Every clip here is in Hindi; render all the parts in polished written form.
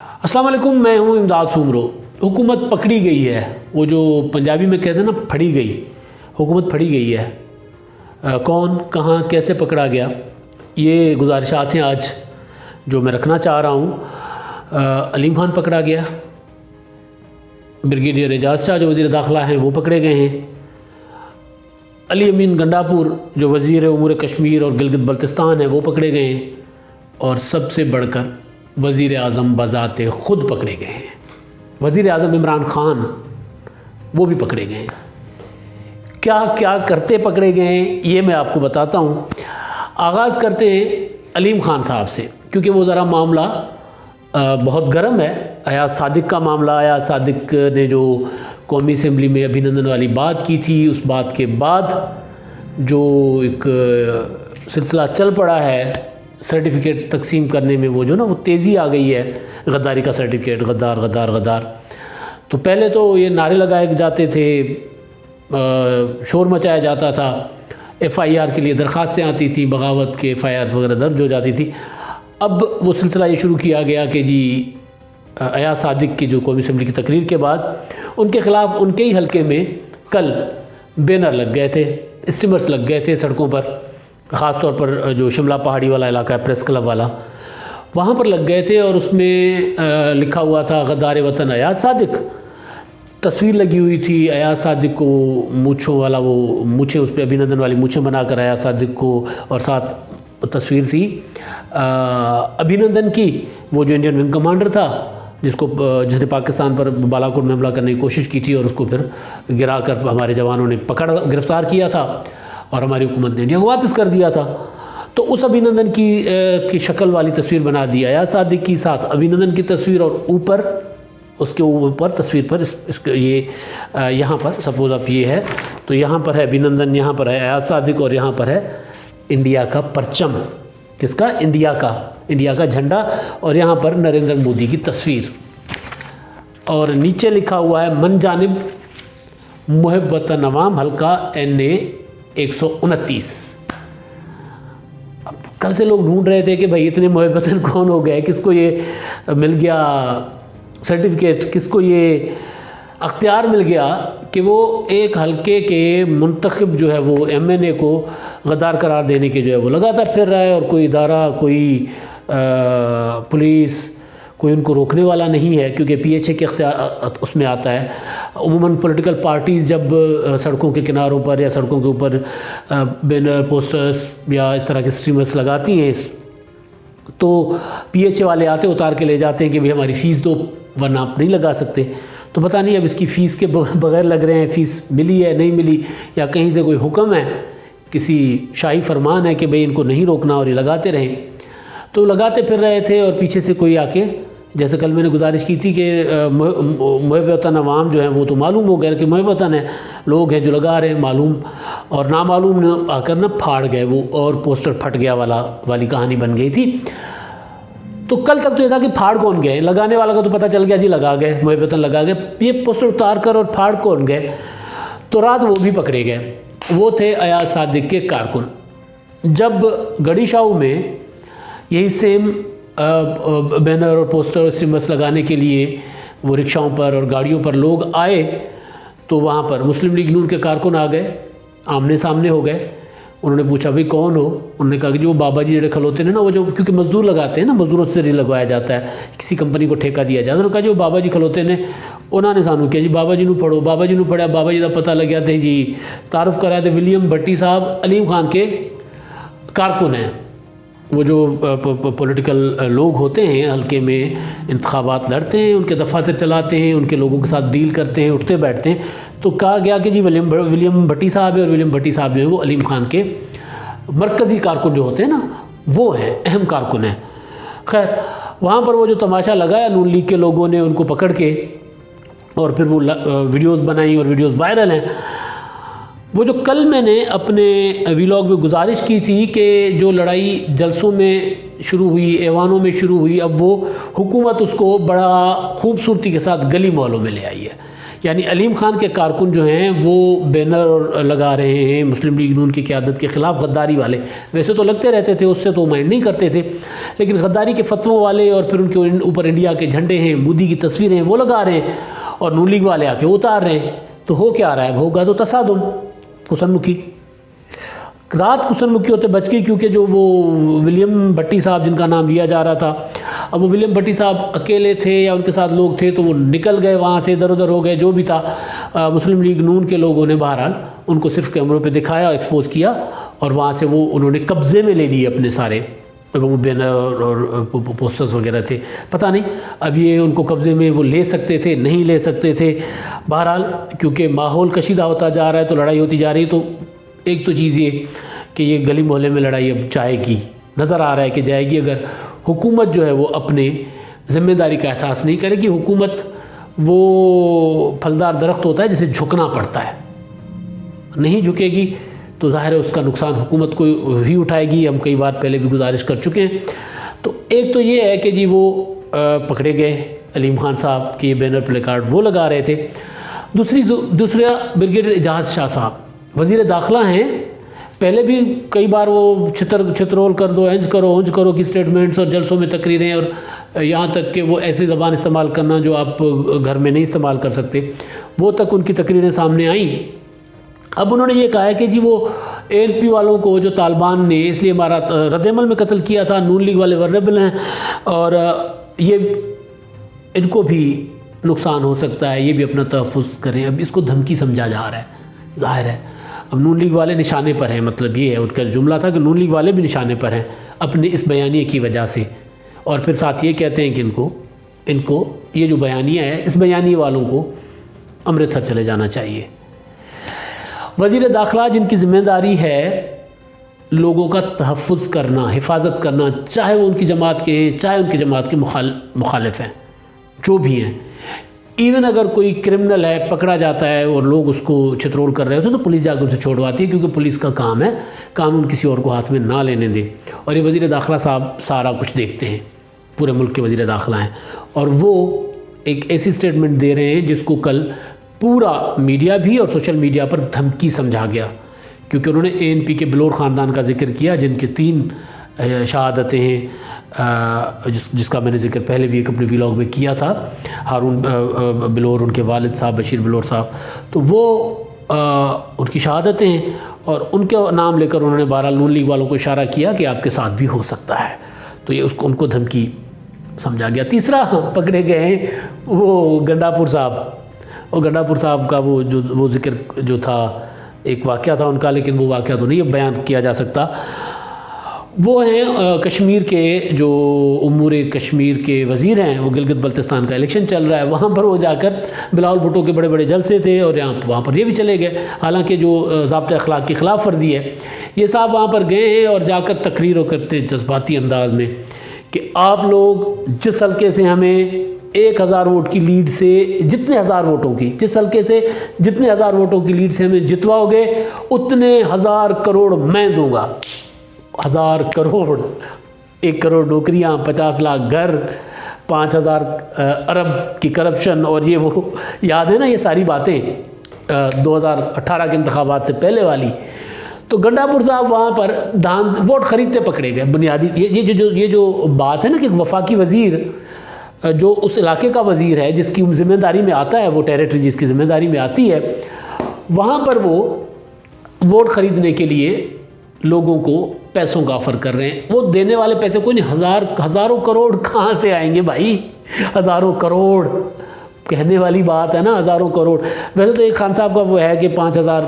अस्सलाम वालेकुम, मैं हूं इमदाद सुमरो। हुकूमत पकड़ी गई है, वो जो पंजाबी में कहते हैं ना, फड़ी गई। हुकूमत फड़ी गई है। कौन, कहाँ, कैसे पकड़ा गया, ये गुजारिशात हैं आज जो मैं रखना चाह रहा हूँ। अलीम खान पकड़ा गया, ब्रिगेडियर एजाज शाह जो वज़ीर दाखिला हैं वो पकड़े गए हैं, अली अमीन गंडापुर जो वज़ीर उमूर कश्मीर और गिलगित बल्तिस्तान है वो पकड़े गए हैं, और सबसे बढ़कर वज़ीर आज़म बज़ाते ख़ुद पकड़े गए हैं। वज़ीर आज़म इमरान ख़ान वो भी पकड़े गए हैं। क्या क्या करते पकड़े गए हैं ये मैं आपको बताता हूँ। आगाज़ करते हैं अलीम ख़ान साहब से, क्योंकि वो ज़रा मामला बहुत गर्म है। अयाज सादिक का मामला, अयाज सादिक ने जो कौमी असम्बली में अभिनंदन वाली बात की थी, उस बात के बाद जो एक सिलसिला चल पड़ा है सर्टिफिकेट तकसीम करने में, वो जो ना वो तेज़ी आ गई है, गद्दारी का सर्टिफिकेट, गद्दार गद्दार गद्दार। तो पहले तो ये नारे लगाए जाते थे, शोर मचाया जाता था, FIR के लिए दरख्वास्तें आती थी, बगावत के FIR वगैरह दर्ज हो जाती थी। अब वो सिलसिला ये शुरू किया गया कि जी अयाज सादिक की जो कौमी असम्बली की तकरीर के बाद उनके ख़िलाफ़ उनके ही हलके में कल बैनर लग गए थे, स्टिमर्स लग गए थे सड़कों पर, ख़ास तौर पर जो शिमला पहाड़ी वाला इलाका है, प्रेस क्लब वाला, वहाँ पर लग गए थे। और उसमें लिखा हुआ था गद्दार वतन अयाज सादिक। तस्वीर लगी हुई थी अयाज सादिक को मूँछों वाला, वो मूँछें उस पर अभिनंदन वाली मूँछें बनाकर अयाज सादिक को, और साथ तस्वीर थी अभिनंदन की, वो जो इंडियन विंग कमांडर था जिसने पाकिस्तान पर बालाकोट में हमला करने की कोशिश की थी, और उसको फिर गिरा कर हमारे जवानों ने गिरफ़्तार किया था और हमारी हुकूमत ने इंडिया को वापस कर दिया था। तो उस अभिनंदन की शक्ल वाली तस्वीर बना दी अयाज सादिक की, साथ अभिनंदन की तस्वीर, और ऊपर उसके ऊपर तस्वीर पर ये यहाँ पर सपोज़ आप ये है तो यहाँ पर है अभिनंदन, यहाँ पर है अयाज सादिक, और यहाँ पर है इंडिया का परचम। किसका? इंडिया का झंडा, और यहाँ पर नरेंद्र मोदी की तस्वीर, और नीचे लिखा हुआ है मन जानिब मुहब्बत नवाम हल्का NA 129। अब कल से लोग ढूंढ रहे थे कि भाई इतने मुहब्बतन कौन हो गए, किसको ये मिल गया सर्टिफिकेट, किसको ये अख्तियार मिल गया कि वो एक हल्के के मुंतखब जो है वो MNA को गद्दार करार देने के जो है वो लगातार फिर रहा है, और कोई इदारा, कोई पुलिस, कोई उनको रोकने वाला नहीं है, क्योंकि PHA के अख्तियार उसमें आता है। उमूमन पॉलिटिकल पार्टीज़ जब सड़कों के किनारों पर या सड़कों के ऊपर बैनर, पोस्टर्स या इस तरह के स्ट्रीमर्स लगाती हैं, तो PHA वाले आते, उतार के ले जाते हैं कि भाई हमारी फ़ीस दो वरना आप नहीं लगा सकते। तो पता नहीं अब इसकी फ़ीस के बगैर लग रहे हैं, फ़ीस मिली है नहीं मिली, या कहीं से कोई हुक्म है, किसी शाही फरमान है कि भाई इनको नहीं रोकना और ये लगाते रहें। तो लगाते फिर रहे थे, और पीछे से कोई आके, जैसे कल मैंने गुजारिश की थी कि मुहब्बतन अवाम जो हैं वो तो मालूम हो गया कि मुहब्बतन है, लोग हैं जो लगा रहे हैं मालूम, और नामालूम आकर ना फाड़ गए वो, और पोस्टर फट गया वाली कहानी बन गई थी। तो कल तक तो ये था कि फाड़ कौन गए, लगाने वाला को तो पता चल गया जी लगा गए, मुहब्बतन लगा गए, ये पोस्टर उतार कर और फाड़ कौन गए। तो रात वो भी पकड़े गए, वो थे अयाज सादिक के कारकुन। जब गढ़ी शाहू में यही सेम बैनर और पोस्टर और स्टिमर्स लगाने के लिए वो रिक्शाओं पर और गाड़ियों पर लोग आए, तो वहाँ पर मुस्लिम लीग नून के कारकुन आ गए, आमने सामने हो गए। उन्होंने पूछा भाई कौन हो? उन्होंने कहा कि जो बाबा जी जड़े खलोते हैं ना, वो जो क्योंकि मजदूर लगाते हैं ना, मजदूरों से लगवाया जाता है, किसी कंपनी को ठेका दिया जाता है। उन्होंने कहा जो बाबा जी खलोते ने, उन्होंने सानू किया जी बाबा जी नू पढ़ो, बाबा जी नू पढ़ा, बाबा जी का पता लग गया थे जी, तारुफ कराया थे विलियम भट्टी साहब अलीम खान के कारकुन हैं। वो जो पॉलिटिकल लोग होते हैं हल्के में, इंतखाबात लड़ते हैं, उनके दफातर चलाते हैं, उनके लोगों के साथ डील करते हैं, उठते बैठते हैं। तो कहा गया कि जी विलियम भट्टी साहब है, और विलियम भट्टी साहब जो है वो अलीम खान के मरकज़ी कारकुन जो होते हैं ना, वो हैं, अहम कारकुन हैं। खैर वहाँ पर वो जो तमाशा लगाया नून लीग के लोगों ने उनको पकड़ के, और फिर वो वीडियोज़ बनाई, और वीडियोज़ वायरल हैं। वो जो कल मैंने अपने व्लॉग में गुजारिश की थी कि जो लड़ाई जलसों में शुरू हुई, ऐवानों में शुरू हुई, अब वो हुकूमत उसको बड़ा खूबसूरती के साथ गली मोहल्लों में ले आई है। यानी अलीम खान के कारकुन जो हैं वो बैनर लगा रहे हैं मुस्लिम लीग नून की क़यादत के ख़िलाफ़ गद्दारी वाले। वैसे तो लगते रहते थे, उससे तो माइंड नहीं करते थे, लेकिन गद्दारी के फतवों वाले और फिर उनके ऊपर इंडिया के झंडे हैं, मोदी की तस्वीरें हैं, वो लगा रहे हैं और नून लीग वाले आके उतार रहे हैं। तो हो क्या रहा है? होगा तो तसादुम, कुसनमुखी। रात कुसनमुखी होते बच गई, क्योंकि जो वो विलियम भट्टी साहब जिनका नाम लिया जा रहा था, अब वो विलियम भट्टी साहब अकेले थे या उनके साथ लोग थे, तो वो निकल गए वहाँ से, इधर उधर हो गए, जो भी था। मुस्लिम लीग नून के लोगों ने बहरहाल उनको सिर्फ कैमरों पे दिखाया, एक्सपोज़ किया और वहाँ से वो उन्होंने कब्ज़े में ले लिए अपने सारे वो बैनर और पोस्टर्स वगैरह थे। पता नहीं अब ये उनको कब्ज़े में वो ले सकते थे, नहीं ले सकते थे। बहरहाल क्योंकि माहौल कशीदा होता जा रहा है तो लड़ाई होती जा रही है। तो एक तो चीज़ ये कि ये गली मोहल्ले में लड़ाई अब जाएगी, नज़र आ रहा है कि जाएगी, अगर हुकूमत जो है वो अपने ज़िम्मेदारी का एहसास नहीं करेगी। हुकूमत वो फलदार दरख्त होता है जिसे झुकना पड़ता है, नहीं झुकेगी तो ज़ाहिर है उसका नुकसान हुकूमत को ही उठाएगी। हम कई बार पहले भी गुजारिश कर चुके हैं। तो एक तो ये है कि जी वो पकड़े गए अलीम खान साहब के बैनर प्ले कार्ड वो लगा रहे थे। दूसरा ब्रिगेडियर एजाज शाह साहब वज़ीर दाखिला हैं, पहले भी कई बार वो छितरोल कर दो, इंज करो की स्टेटमेंट्स और जलसों में तकरीरें, और यहाँ तक कि वो ऐसी ज़बान इस्तेमाल करना जो आप घर में नहीं इस्तेमाल कर सकते, वो तक उनकी तकरीरें सामने आईं। अब उन्होंने ये कहा है कि जी वो ANP वालों को जो तालिबान ने इसलिए हमारा रद्दमल में कत्ल किया था, नून लीग वाले वर्नेबल हैं और ये इनको भी नुकसान हो सकता है, ये भी अपना तहफ़्फ़ुज़ करें। अब इसको धमकी समझा जा रहा है, ज़ाहिर है अब नून लीग वाले निशाने पर हैं। मतलब ये है, उनका जुमला था कि नून लीग वाले भी निशाने पर हैं अपने इस बयानिए की वजह से। और फिर साथ ये कहते हैं कि इनको ये जो बयानिया है, इस बयानिए वालों को अमृतसर चले जाना चाहिए। वज़ीर दाखिला जिनकी ज़िम्मेदारी है लोगों का तहफ़्फ़ुज़ करना, हिफाजत करना, चाहे वो उनकी जमात के हैं, चाहे उनकी जमात के मुखालिफ हैं, जो भी हैं। इवन अगर कोई क्रिमिनल है पकड़ा जाता है और लोग उसको छितरोल कर रहे होते तो पुलिस जाकर उसे छोड़वाती है, क्योंकि पुलिस का काम है कानून किसी और को हाथ में ना लेने दे। और ये वज़ीर दाखिला साहब सारा कुछ देखते हैं, पूरे मुल्क के वज़ीर दाखिला हैं, और वो एक ऐसी स्टेटमेंट दे रहे हैं जिसको कल पूरा मीडिया भी और सोशल मीडिया पर धमकी समझा गया, क्योंकि उन्होंने ANP के बिलोर ख़ानदान का जिक्र किया, जिनके 3 शहादतें हैं, जिसका मैंने जिक्र पहले भी एक अपने व्लॉग में किया था, हारून बिलोर, उनके वालिद साहब बशीर बिलोर साहब। तो वो उनकी शहादतें हैं और उनके नाम लेकर उन्होंने बहरहाल नून लीग वालों को इशारा किया कि आपके साथ भी हो सकता है। तो ये उनको धमकी समझा गया। तीसरा पकड़े गए हैं वो गंडापुर साहब। और गंडापुर साहब का वो जिक्र जो था, एक वाक़या था उनका, लेकिन वो वाक़या तो नहीं अब बयान किया जा सकता। वो हैं कश्मीर के जो उमूर कश्मीर के वज़ीर हैं, वो गिलगित बल्तिस्तान का इलेक्शन चल रहा है, वहाँ पर वो जाकर बिलावल भुट्टो के बड़े बड़े जलसे थे और वहाँ पर ये भी चले गए, हालांकि जो ज़ाब्ता अखलाक की ख़िलाफ़ वर्जी है। ये साहब वहाँ पर गए हैं और जाकर तकरीर करते जज्बाती अंदाज में कि आप लोग जिस हल्के से हमें 1000 वोट की लीड से, जितने हज़ार वोटों की, जिस हल्के से जितने 1000 वोटों की लीड से हमें जितवाओगे उतने 1000 करोड़ मैं दूंगा। 1000 करोड़, 1 करोड़ नौकरियां, 50 लाख घर, 5000 अरब की करप्शन, और ये वो याद है ना ये सारी बातें 2018 के इंतखाबात से पहले वाली। तो गंडापुर साहब वहाँ पर वोट ख़रीदते पकड़े गए। बुनियादी ये जो बात है ना कि वफाकी वज़ीर जो उस इलाके का वज़ीर है जिसकी ज़िम्मेदारी में आता है, वो टेरिटरी जिसकी ज़िम्मेदारी में आती है, वहाँ पर वो वोट ख़रीदने के लिए लोगों को पैसों का ऑफ़र कर रहे हैं। वो देने वाले पैसे कोई नहीं, हज़ारों करोड़ कहाँ से आएंगे भाई? हज़ारों करोड़ कहने वाली बात है ना, हज़ारों करोड़। वैसे तो एक खान साहब का वो है कि 5000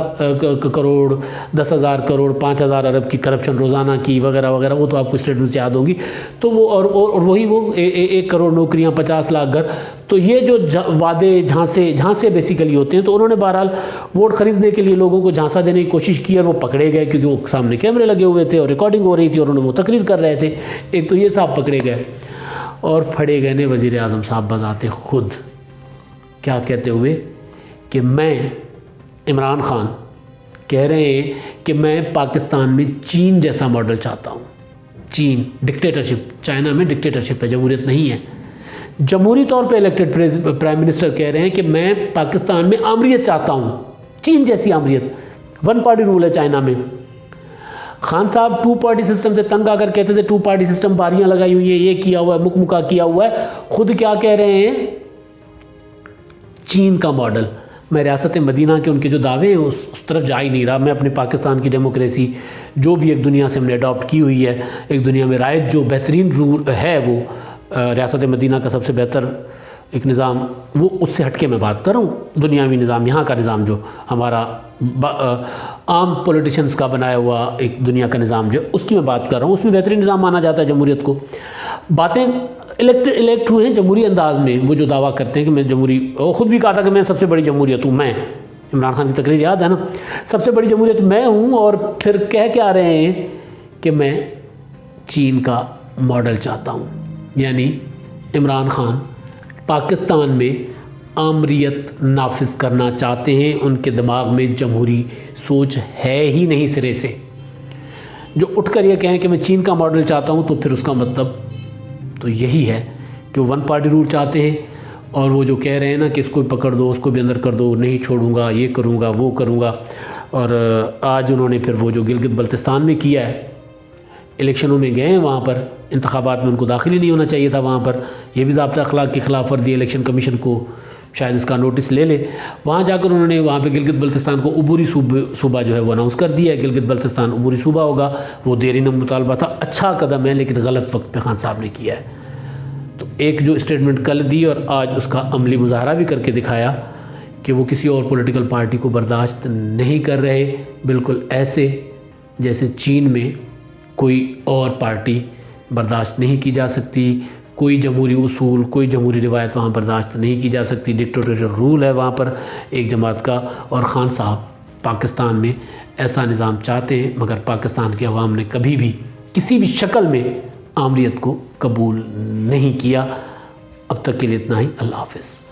करोड़, 10,000 करोड़, 5000 अरब की करप्शन रोज़ाना की वगैरह वगैरह, वो तो आपको स्टेटमेंट याद होंगी। तो वो और वही वो 1 करोड़ नौकरियां, 50 लाख घर। तो ये जो वादे झांसे बेसिकली होते हैं। तो उन्होंने बहरहाल वोट ख़रीदने के लिए लोगों को झांसा देने की कोशिश की और वो पकड़े गए, क्योंकि वो सामने कैमरे लगे हुए थे और रिकॉर्डिंग हो रही थी और उन्होंने वो तकरीर कर रहे थे। एक तो ये साहब पकड़े गए और फड़े गए ने वज़ीर आज़म साहब बजाते खुद, क्या कहते हुए कि मैं, इमरान खान कह रहे हैं कि मैं पाकिस्तान में चीन जैसा मॉडल चाहता हूँ। चीन डिक्टेटरशिप, चाइना में डिक्टेटरशिप है, जमहूरियत नहीं है। जमहूरी तौर पे इलेक्टेड प्राइम मिनिस्टर कह रहे हैं कि मैं पाकिस्तान में आमरीत चाहता हूँ, चीन जैसी आमरीत। 1 पार्टी रूल है चाइना में। खान साहब 2 पार्टी सिस्टम से तंग आकर कहते थे 2 पार्टी सिस्टम, बारियां लगाई हुई है, ये किया हुआ है, मुकमुका किया हुआ है। खुद क्या कह रहे हैं, चीन का मॉडल। मैं रियासत मदीना के उनके जो दावे हैं उस तरफ जा ही नहीं रहा। मैं अपने पाकिस्तान की डेमोक्रेसी जो भी एक दुनिया से हमने अडॉप्ट की हुई है, एक दुनिया में रायत जो बेहतरीन रूल है, वो रियासत मदीना का सबसे बेहतर एक निज़ाम, वो उससे हटके मैं बात कर रहा हूँ। दुनियावी निज़ाम, यहाँ का निज़ाम जो हमारा आम पॉलिटिशियंस का बनाया हुआ एक दुनिया का निज़ाम जो, उसकी मैं बात कर रहा हूँ। उसमें बेहतरीन निज़ाम माना जाता है जमहूरियत को। बातें इलेक्ट हुए हैं जमहूरी अंदाज में। वो जो दावा करते हैं कि मैं जमहूरी, वो ख़ुद भी कहा था कि मैं सबसे बड़ी जमहूरियत हूँ। मैं, इमरान खान की तकरीर याद है ना, सबसे बड़ी जमहूरियत मैं हूँ। और फिर कह के आ रहे हैं कि मैं चीन का मॉडल चाहता हूँ। यानी इमरान खान पाकिस्तान में आमरीत नाफिज करना चाहते हैं। उनके दिमाग में जमहूरी सोच है ही नहीं सिरे से। जो उठकर ये कहें कि मैं चीन का मॉडल चाहता हूँ, तो फिर उसका मतलब तो यही है कि वो 1 पार्टी रूल चाहते हैं। और वो जो कह रहे हैं ना कि इसको भी पकड़ दो, उसको भी अंदर कर दो, नहीं छोड़ूंगा, ये करूँगा, वो करूँगा। और आज उन्होंने फिर वो जो गिलगित बल्तिस्तान में किया है, इलेक्शनों में गए हैं, वहाँ पर इंतखाबात में उनको दाखिल ही नहीं होना चाहिए था। वहाँ पर ये भी ज़ाब्ता अखलाक की खिलाफ वर्दी, इलेक्शन कमीशन को शायद इसका नोटिस ले ले। वहाँ जाकर उन्होंने वहाँ पे गिलगित बल्तिस्तान को अबूरी सूबा जो है वो अनाउंस कर दिया है। गिलगित बल्तिस्तान अबूरी सूबा होगा। वो देरी न मुतालबा था, अच्छा कदम है, लेकिन गलत वक्त पे खान साहब ने किया है। तो एक जो स्टेटमेंट कल दी और आज उसका अमली मुजाहरा भी करके दिखाया कि वो किसी और पॉलिटिकल पार्टी को बर्दाश्त नहीं कर रहे, बिल्कुल ऐसे जैसे चीन में कोई और पार्टी बर्दाश्त नहीं की जा सकती, कोई जमहूरी उसूल, कोई जमहूरी रिवायत वहाँ बर्दाश्त नहीं की जा सकती। डिक्टेटोरियल रूल है वहाँ पर एक जमात का। और ख़ान साहब पाकिस्तान में ऐसा निज़ाम चाहते हैं, मगर पाकिस्तान की अवाम ने कभी भी किसी भी शक्ल में आमरीत को कबूल नहीं किया। अब तक के लिए इतना ही। अल्लाह हाफ़िज़।